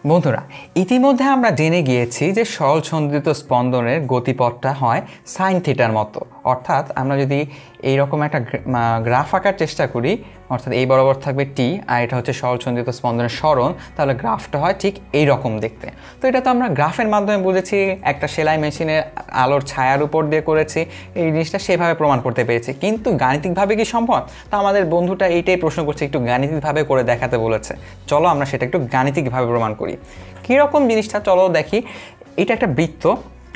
বন্ধুরা, ইতিমধ্যে আমরা জেনে গিয়েছি যে সরলছন্দিত স্পন্দনের গতিপথটা হয় সাইন থিটার মতো। অর্থাৎ আমরা যদি এইরকম একটা গ্রাফ আঁকার চেষ্টা করি, অর্থাৎ এই বরাবর থাকবে টি আর এটা হচ্ছে সরলছন্দিত স্পন্দনের সরণ, তাহলে গ্রাফটা হয় ঠিক এই রকম দেখতে। তো এটা তো আমরা গ্রাফের মাধ্যমে বুঝেছি, একটা সেলাই মেশিনের আলোর ছায়ার উপর দিয়ে করেছি, এই জিনিসটা সেভাবে প্রমাণ করতে পেরেছি। কিন্তু গাণিতিকভাবে কি সম্ভব? তা আমাদের বন্ধুটা এইটাই প্রশ্ন করছে, একটু গাণিতিকভাবে করে দেখাতে বলেছে। চলো আমরা সেটা একটু গাণিতিকভাবে প্রমাণ করি। কীরকম জিনিসটা চলো দেখি। এটা একটা বৃত্ত,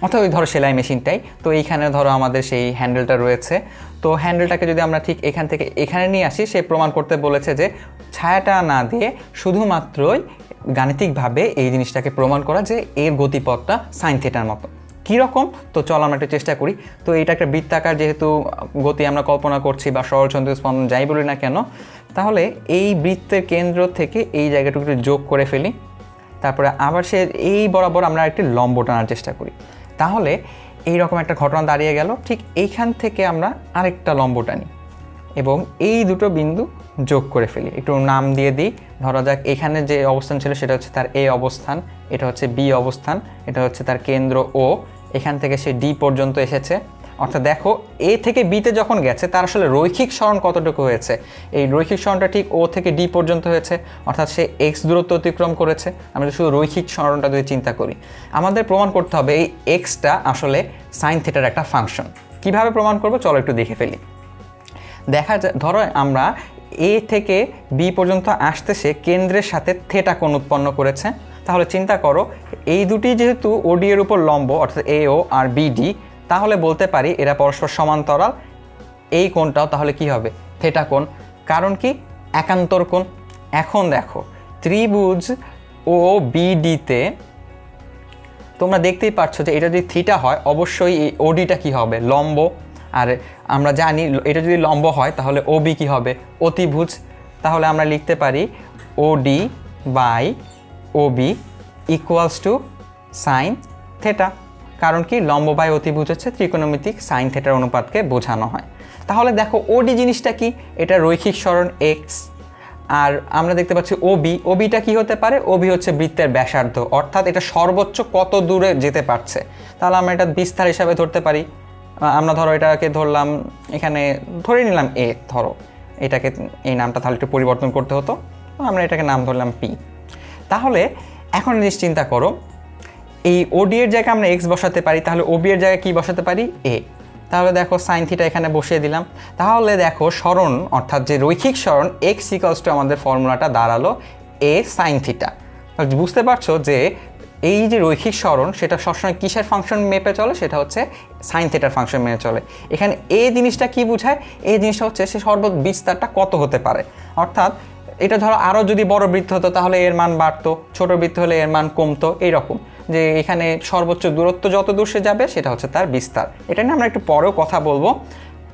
অর্থাৎ ওই ধরো সেলাই মেশিনটাই। তো এইখানে ধরো আমাদের সেই হ্যান্ডেলটা রয়েছে। তো হ্যান্ডেলটাকে যদি আমরা ঠিক এখান থেকে এখানে নিয়ে আসি, সে প্রমাণ করতে বলেছে যে ছায়াটা না দিয়ে শুধুমাত্রই গাণিতিকভাবে এই জিনিসটাকে প্রমাণ করা যে এর গতিপথটা সাইন থিটার মতো। কীরকম? তো চলো আমরা একটু চেষ্টা করি। তো এটা একটা বৃত্তাকার যেহেতু গতি আমরা কল্পনা করছি বা সরলছন্দিত স্পন্দন যাই বলি না কেন, তাহলে এই বৃত্তের কেন্দ্র থেকে এই জায়গাটুকু একটু যোগ করে ফেলি। তারপরে আবার সে এই বরাবর আমরা একটি লম্ব টানার চেষ্টা করি। তাহলে এই রকম একটা ঘটনা দাঁড়িয়ে গেল। ঠিক এইখান থেকে আমরা আরেকটা লম্ব টানি এবং এই দুটো বিন্দু যোগ করে ফেলি। একটু নাম দিয়ে দিই। ধরা যাক এখানে যে অবস্থান ছিল সেটা হচ্ছে তার এ অবস্থান, এটা হচ্ছে বি অবস্থান, এটা হচ্ছে তার কেন্দ্র ও। এখান থেকে সে ডি পর্যন্ত এসেছে। অর্থাৎ দেখো এ থেকে বিতে যখন গেছে তার আসলে রৈখিক সরণ কতটুকু হয়েছে। এই রৈখিক সরণটা ঠিক ও থেকে ডি পর্যন্ত হয়েছে, অর্থাৎ সে এক্স দূরত্ব অতিক্রম করেছে। আমরা শুধু রৈখিক সরণটা যদি চিন্তা করি, আমাদের প্রমাণ করতে হবে এই এক্সটা আসলে সাইন থিটার একটা ফাংশন। কিভাবে প্রমাণ করব চলো একটু দেখে ফেলি। দেখা যায় ধরো আমরা এ থেকে বি পর্যন্ত আসতে সে কেন্দ্রের সাথে থিটা কোণ উৎপন্ন করেছে। তাহলে চিন্তা করো এই দুটি যেহেতু ওডি এর উপর লম্ব, অর্থাৎ এ ও আর বিডি, তাহলে বলতে পারি এরা পরস্পর সমান্তরাল। এই কোণটাও তাহলে কি হবে? থিটা কোণ। কারণ কি? একান্তর কোণ। এখন দেখো ত্রিভুজ ও বিডিতে তোমরা দেখতেই পাচ্ছ যে এটা যদি থিটা হয় অবশ্যই এই ওডিটা কি হবে? লম্ব। আর আমরা জানি এটা যদি লম্ব হয় তাহলে ওবি কি হবে? অতিভুজ। তাহলে আমরা লিখতে পারি OD by OB equals to sine theta. কারণ কি? লম্ব বাই অতিভুজ হচ্ছে ত্রিকোণমিতিক সাইন থিটার অনুপাতকে বোঝানো হয়। তাহলে দেখো ওডি জিনিসটা কি? এটা রৈখিক সরণ এক্স। আর আমরা দেখতে পাচ্ছি ওবি, ওবিটা কি হতে পারে? ওবি হচ্ছে বৃত্তের ব্যাসার্ধ, অর্থাৎ এটা সর্বোচ্চ কত দূরে যেতে পারছে। তাহলে আমরা এটা বিস্তার হিসাবে ধরতে পারি। আমরা ধরো এটাকে ধরলাম, এখানে ধরে নিলাম এ, ধরো এটাকে এই নামটা তাহলে একটু পরিবর্তন করতে হতো, আমরা এটাকে নাম ধরলাম পি। তাহলে এখন জিনিস চিন্তা করো, এই ওডি এর জায়গায় আমরা এক্স বসাতে পারি, তাহলে ওবি এর জায়গায় কি বসাতে পারি? এ। তাহলে দেখো সাইন থিটা এখানে বসিয়ে দিলাম। তাহলে দেখো সরণ, অর্থাৎ যে রৈখিক সরণ এক্স ইকুয়ালস টু আমাদের ফর্মুলাটা দাঁড়ালো এ সাইন থিটা। বুঝতে পারছো যে এই যে রৈখিক সরণ সেটা সবসময় কিসের ফাংশন মেপে চলে? সেটা হচ্ছে সাইন থিটার ফাংশন মেনে চলে। এখানে এ জিনিসটা কি বোঝায়? এই জিনিসটা হচ্ছে সে সর্বোচ্চ বিস্তারটা কত হতে পারে। অর্থাৎ এটা ধরো আরও যদি বড় বৃত্ত হতো তাহলে এর মান বাড়তো, ছোট বৃত্ত হলে এর মান কমতো। এইরকম যে এখানে সর্বোচ্চ দূরত্ব যত দূর সে যাবে সেটা হচ্ছে তার বিস্তার। এটা নিয়ে আমরা একটু পরেও কথা বলবো।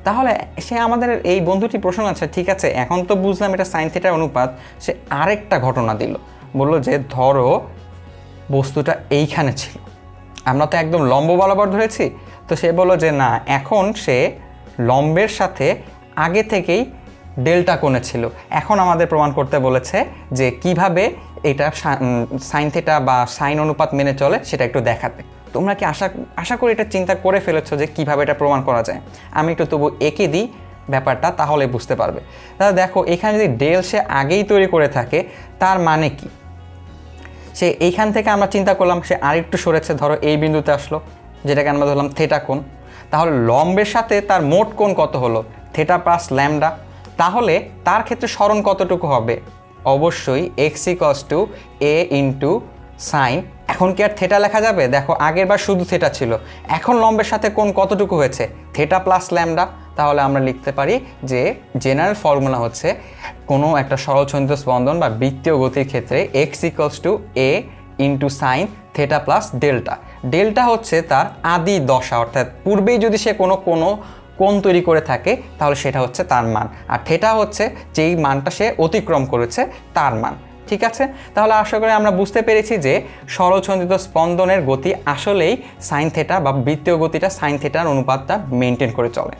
তাহলে সে আমাদের এই বন্ধুটি প্রশ্ন আছে, ঠিক আছে এখন তো বুঝলাম এটা সাইন থিটার অনুপাত। সে আরেকটা ঘটনা দিল, বললো যে ধরো বস্তুটা এইখানে ছিল, আমরা তো একদম লম্ব বরাবর ধরেছি। তো সে বললো যে না, এখন সে লম্বের সাথে আগে থেকেই ডেল্টা কোণে ছিল। এখন আমাদের প্রমাণ করতে বলেছে যে কিভাবে এটা সাইন থিটা বা সাইন অনুপাত মেনে চলে সেটা একটু দেখাতে। তোমরা কি আশা করি এটা চিন্তা করে ফেলেছো যে কিভাবে এটা প্রমাণ করা যায়। আমি একটু তবু এঁকে দিই ব্যাপারটা, তাহলে বুঝতে পারবে। তাহলে দেখো এখানে যদি ডেল সে আগেই তৈরি করে থাকে তার মানে কি? সে এইখান থেকে আমরা চিন্তা করলাম সে আরেকটু সরেছে, ধরো এই বিন্দুতে আসলো, যেটাকে আমরা ধরলাম থিটা কোণ। তাহলে লম্বের সাথে তার মোট কোণ কত হলো? Theta plus lambda. তাহলে তার ক্ষেত্রে সরণ কতটুকু হবে? অবশ্যই x equals to A into sign. এখন কি আর থিটা লেখা যাবে? দেখো আগের বার শুধু থিটা ছিল, এখন লম্বের সাথে কোণ কতটুকু হয়েছে? Theta plus lambda. তাহলে আমরা লিখতে পারি যে জেনারেল ফর্মুলা হচ্ছে কোনো একটা সরলছন্দিত স্পন্দন বা বৃত্তীয় গতির ক্ষেত্রে x equals to A into sine theta plus delta. Delta হচ্ছে তার আদি দশা, অর্থাৎ পূর্বেই যদি সে কোনো কোণ তৈরি করে থাকে তাহলে সেটা হচ্ছে তার মান, আর থিটা হচ্ছে যেই মানটা সে অতিক্রম করেছে তার মান। ঠিক আছে, তাহলে আশা করি আমরা বুঝতে পেরেছি যে সরলছন্দিত স্পন্দনের গতি আসলেই সাইন থিটা বা বৃত্তীয় গতিটা সাইন থিটার অনুপাতটা মেনটেন করে চলে।